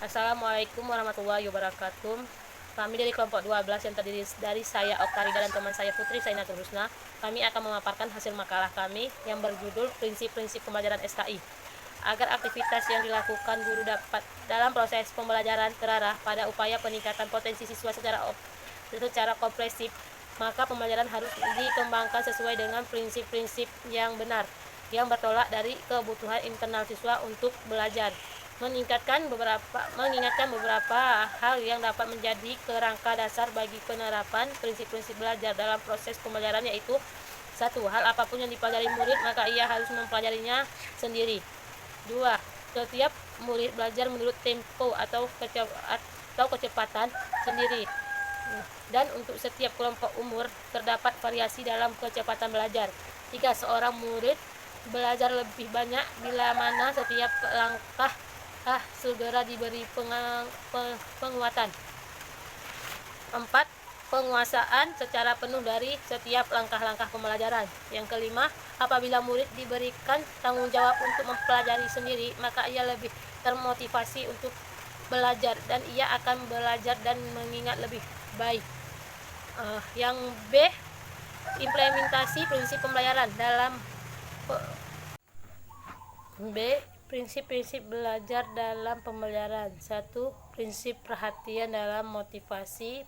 Assalamualaikum warahmatullahi wabarakatuh. Kami dari kelompok 12 yang terdiri dari saya Oktarida dan teman saya Putri Sainatul Husna. Kami akan memaparkan hasil makalah kami yang berjudul Prinsip-prinsip pembelajaran SKI. Agar aktivitas yang dilakukan guru dapat dalam proses pembelajaran terarah pada upaya peningkatan potensi siswa secara komprehensif, maka pembelajaran harus dikembangkan sesuai dengan prinsip-prinsip yang benar, yang bertolak dari kebutuhan internal siswa untuk belajar, mengingatkan beberapa hal yang dapat menjadi kerangka dasar bagi penerapan prinsip-prinsip belajar dalam proses pembelajaran, yaitu: 1. Hal apapun yang dipelajari murid maka ia harus mempelajarinya sendiri. 2. Setiap murid belajar menurut tempo atau kecepatan sendiri, dan untuk setiap kelompok umur terdapat variasi dalam kecepatan belajar. 3. Seorang murid belajar lebih banyak bila mana setiap langkah segera diberi penguatan. 4. Penguasaan secara penuh dari setiap langkah-langkah pembelajaran. Yang kelima, apabila murid diberikan tanggung jawab untuk mempelajari sendiri, maka ia lebih termotivasi untuk belajar dan ia akan belajar dan mengingat lebih baik. Yang B, implementasi prinsip pembelajaran dalam prinsip-prinsip belajar dalam pembelajaran. 1. Prinsip perhatian dalam motivasi.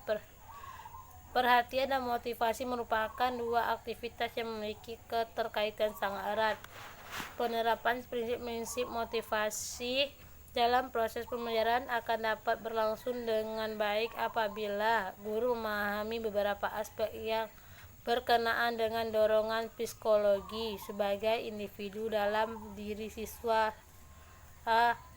Perhatian dan motivasi merupakan dua aktivitas yang memiliki keterkaitan sangat erat. Penerapan prinsip-prinsip motivasi dalam proses pembelajaran akan dapat berlangsung dengan baik apabila guru memahami beberapa aspek yang berkenaan dengan dorongan psikologi sebagai individu dalam diri siswa.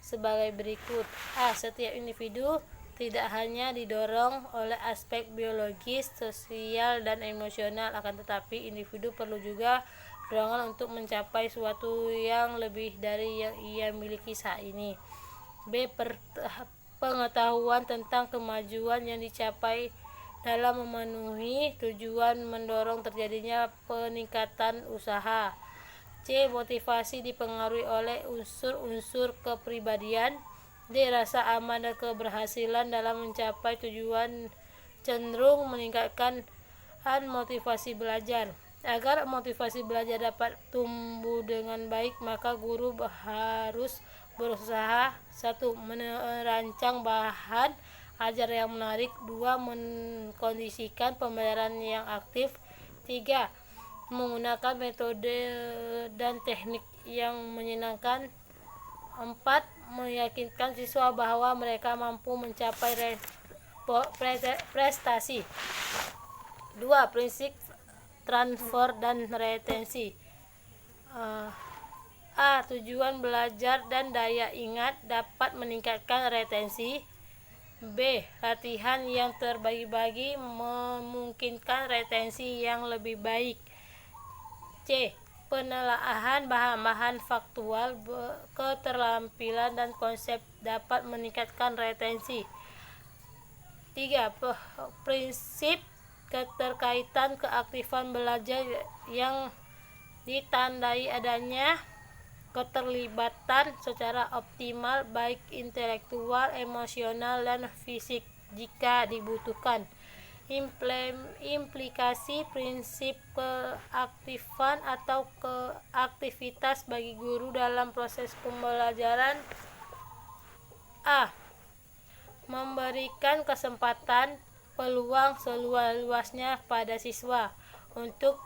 Sebagai berikut. Setiap individu tidak hanya didorong oleh aspek biologis, sosial, dan emosional, akan tetapi individu perlu juga dorongan untuk mencapai sesuatu yang lebih dari yang ia miliki saat ini. B. Pengetahuan tentang kemajuan yang dicapai dalam memenuhi tujuan mendorong terjadinya peningkatan usaha. C. Motivasi dipengaruhi oleh unsur-unsur kepribadian. D. Rasa aman dan keberhasilan dalam mencapai tujuan cenderung meningkatkan motivasi belajar. Agar motivasi belajar dapat tumbuh dengan baik, maka guru harus berusaha: 1. Merancang bahan ajar yang menarik. 2. Mengkondisikan pembelajaran yang aktif. 3. Menggunakan metode dan teknik yang menyenangkan. 4. Meyakinkan siswa bahwa mereka mampu mencapai prestasi. 2. Prinsip transfer dan retensi. Tujuan belajar dan daya ingat dapat meningkatkan retensi. B. Latihan yang terbagi-bagi memungkinkan retensi yang lebih baik. C. Penelaahan bahan-bahan faktual, keterampilan, dan konsep dapat meningkatkan retensi. 3. Prinsip keterkaitan keaktifan belajar yang ditandai adanya keterlibatan secara optimal baik intelektual, emosional, dan fisik jika dibutuhkan. Implikasi prinsip keaktifan atau keaktivitas bagi guru dalam proses pembelajaran. Memberikan kesempatan peluang seluas-luasnya pada siswa untuk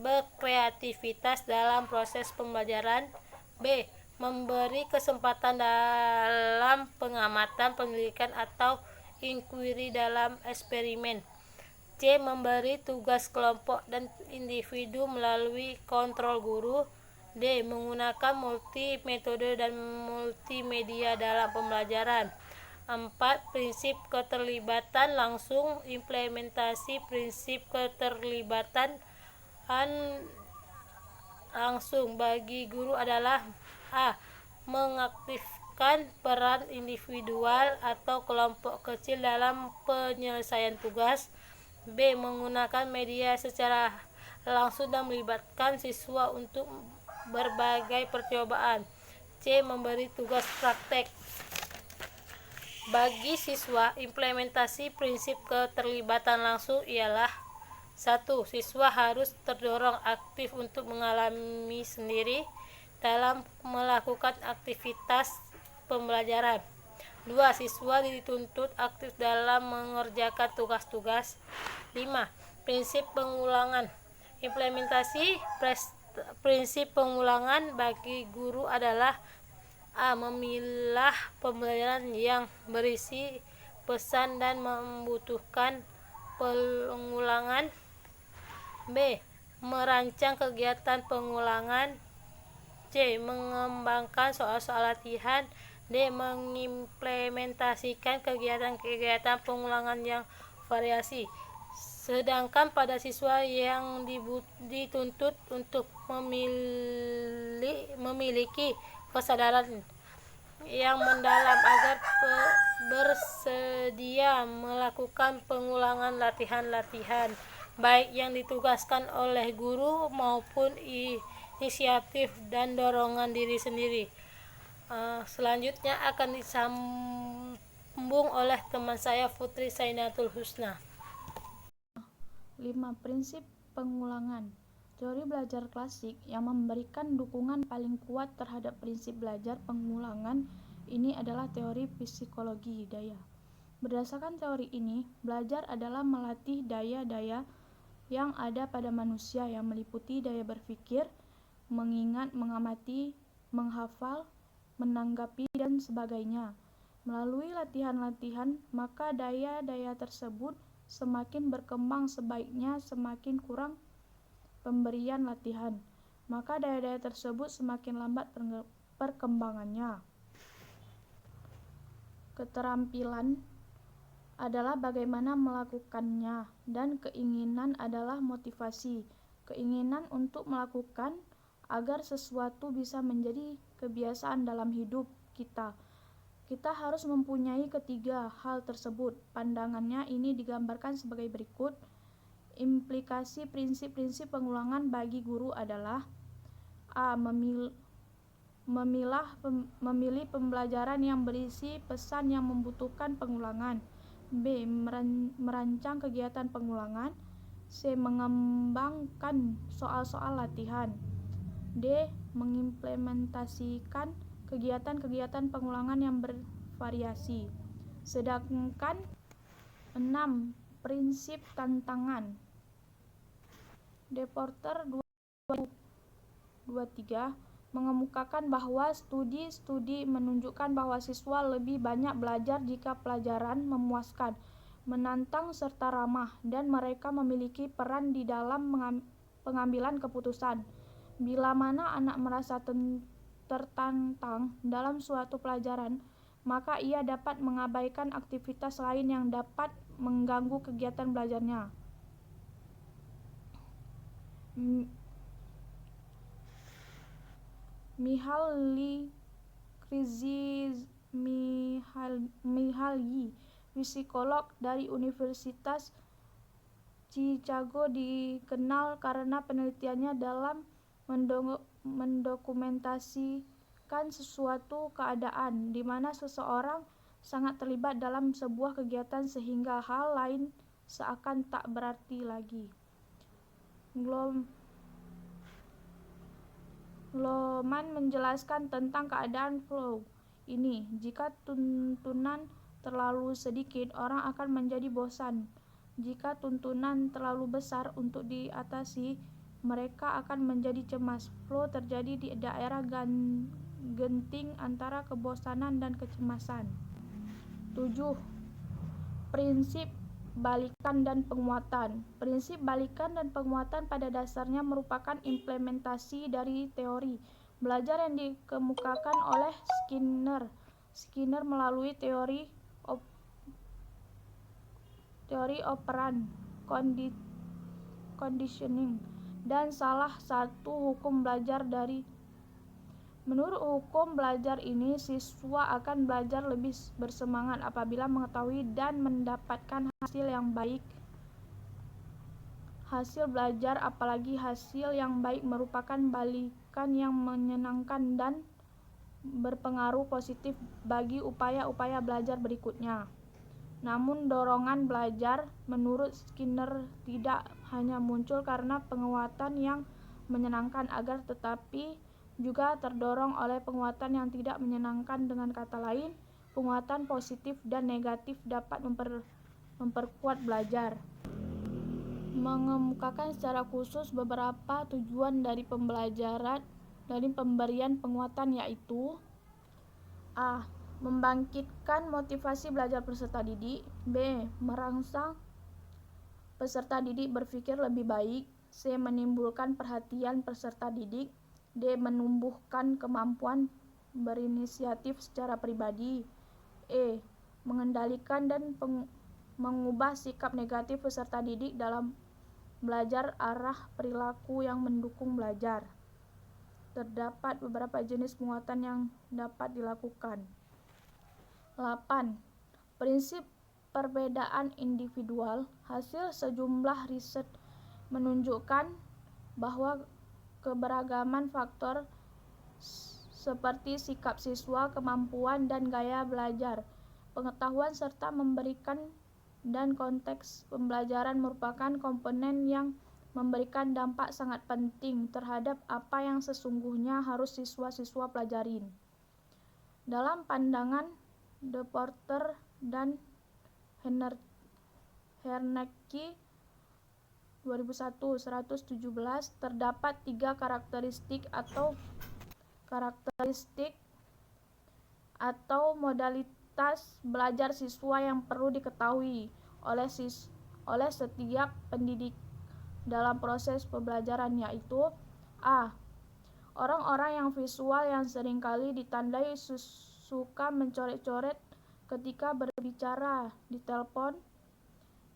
berkreativitas dalam proses pembelajaran. B. Memberi kesempatan dalam pengamatan, penelitian, atau inquiry dalam eksperimen. C. Memberi tugas kelompok dan individu melalui kontrol guru. D. Menggunakan multi metode dan multimedia dalam pembelajaran. 4. Prinsip keterlibatan langsung. Implementasi prinsip keterlibatan langsung bagi guru adalah: mengaktifkan peran individual atau kelompok kecil dalam penyelesaian tugas. B. Menggunakan media secara langsung dan melibatkan siswa untuk berbagai percobaan. C. Memberi tugas praktek. Bagi siswa, implementasi prinsip keterlibatan langsung ialah: 1. Siswa harus terdorong aktif untuk mengalami sendiri dalam melakukan aktivitas pembelajaran. 2. Siswa dituntut aktif dalam mengerjakan tugas-tugas. 5. Prinsip pengulangan. Implementasi prinsip pengulangan bagi guru adalah: A. Memilah pembelajaran yang berisi pesan dan membutuhkan pengulangan. B. Merancang kegiatan pengulangan. C. Mengembangkan soal-soal latihan. D. Mengimplementasikan kegiatan-kegiatan pengulangan yang variasi. Sedangkan pada siswa yang dituntut untuk memiliki kesadaran yang mendalam agar bersedia melakukan pengulangan latihan-latihan, baik yang ditugaskan oleh guru maupun inisiatif dan dorongan diri sendiri. Selanjutnya akan disambung oleh teman saya Putri Sainatul Husna. 5. Prinsip pengulangan. Teori belajar klasik yang memberikan dukungan paling kuat terhadap prinsip belajar pengulangan ini adalah teori psikologi daya. Berdasarkan teori ini, belajar adalah melatih daya-daya yang ada pada manusia yang meliputi daya berpikir, mengingat, mengamati, menghafal, menanggapi, dan sebagainya. Melalui latihan-latihan, maka daya-daya tersebut semakin berkembang, sebaiknya semakin kurang pemberian latihan, maka daya-daya tersebut semakin lambat perkembangannya. Keterampilan adalah bagaimana melakukannya, dan keinginan adalah motivasi. Keinginan untuk melakukan agar sesuatu bisa menjadi kebiasaan dalam hidup kita. Kita harus mempunyai ketiga hal tersebut. Pandangannya ini digambarkan sebagai berikut. Implikasi prinsip-prinsip pengulangan bagi guru adalah: A. Memilih pembelajaran yang berisi pesan yang membutuhkan pengulangan. B. Merancang kegiatan pengulangan. C. Mengembangkan soal-soal latihan. D. Mengimplementasikan kegiatan-kegiatan pengulangan yang bervariasi. Sedangkan 6. Prinsip tantangan. Deporter 2023 mengemukakan bahwa studi menunjukkan bahwa siswa lebih banyak belajar jika pelajaran memuaskan, menantang, serta ramah, dan mereka memiliki peran di dalam pengambilan keputusan. Bila mana anak merasa tertantang dalam suatu pelajaran, maka ia dapat mengabaikan aktivitas lain yang dapat mengganggu kegiatan belajarnya. Mihaly Csikszentmihalyi, psikolog dari Universitas Chicago, dikenal karena penelitiannya dalam mendokumentasikan suatu keadaan di mana seseorang sangat terlibat dalam sebuah kegiatan sehingga hal lain seakan tak berarti lagi. Lohmann menjelaskan tentang keadaan flow ini: jika tuntunan terlalu sedikit, orang akan menjadi bosan. Jika tuntunan terlalu besar untuk diatasi, mereka akan menjadi cemas. Flow terjadi di daerah genting antara kebosanan dan kecemasan. 7. Prinsip balikan dan penguatan. Prinsip balikan dan penguatan pada dasarnya merupakan implementasi dari teori belajar yang dikemukakan oleh Skinner melalui teori operant conditioning dan salah satu hukum belajar dari. Menurut hukum belajar ini, siswa akan belajar lebih bersemangat apabila mengetahui dan mendapatkan hasil yang baik. Hasil belajar, apalagi hasil yang baik, merupakan balikan yang menyenangkan dan berpengaruh positif bagi upaya-upaya belajar berikutnya. Namun dorongan belajar menurut Skinner tidak hanya muncul karena penguatan yang menyenangkan tetapi juga terdorong oleh penguatan yang tidak menyenangkan. Dengan kata lain, penguatan positif dan negatif dapat memperkuat belajar. Mengemukakan secara khusus beberapa tujuan dari pemberian penguatan, yaitu A. Membangkitkan motivasi belajar peserta didik. B. Merangsang peserta didik berpikir lebih baik. C. Menimbulkan perhatian peserta didik. D. Menumbuhkan kemampuan berinisiatif secara pribadi. E. Mengendalikan dan mengubah sikap negatif peserta didik dalam belajar arah perilaku yang mendukung belajar. Terdapat beberapa jenis penguatan yang dapat dilakukan. 8. Prinsip perbedaan individual. Hasil sejumlah riset menunjukkan bahwa keberagaman faktor seperti sikap siswa, kemampuan dan gaya belajar, pengetahuan serta memberikan dan konteks pembelajaran merupakan komponen yang memberikan dampak sangat penting terhadap apa yang sesungguhnya harus siswa-siswa pelajarin. Dalam pandangan De Porter dan Hernecki 2001-117 terdapat 3 karakteristik atau modalitas belajar siswa yang perlu diketahui oleh setiap pendidik dalam proses pembelajaran, yaitu A. Orang-orang yang visual yang seringkali ditandai suka mencoret-coret ketika berbicara di telepon,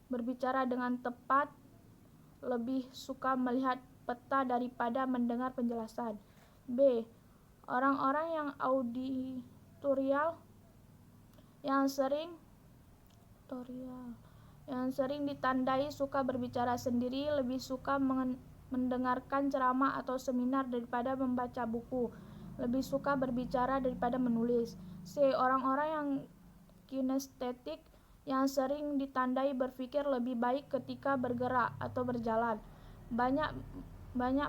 berbicara dengan tepat, lebih suka melihat peta daripada mendengar penjelasan. B. Orang-orang yang auditorial yang sering ditandai suka berbicara sendiri, lebih suka mendengarkan ceramah atau seminar daripada membaca buku, lebih suka berbicara daripada menulis. C. Orang-orang yang kinestetik yang sering ditandai berpikir lebih baik ketika bergerak atau berjalan, banyak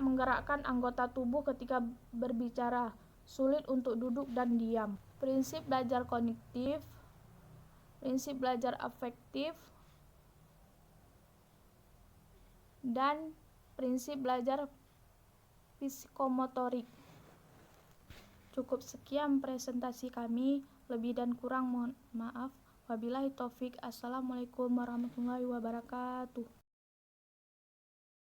menggerakkan anggota tubuh ketika berbicara, sulit untuk duduk dan diam. Prinsip belajar kognitif, prinsip belajar afektif, dan prinsip belajar psikomotorik. Cukup sekian presentasi kami, lebih dan kurang mohon maaf. Wabillahi taufik. Assalamualaikum warahmatullahi wabarakatuh.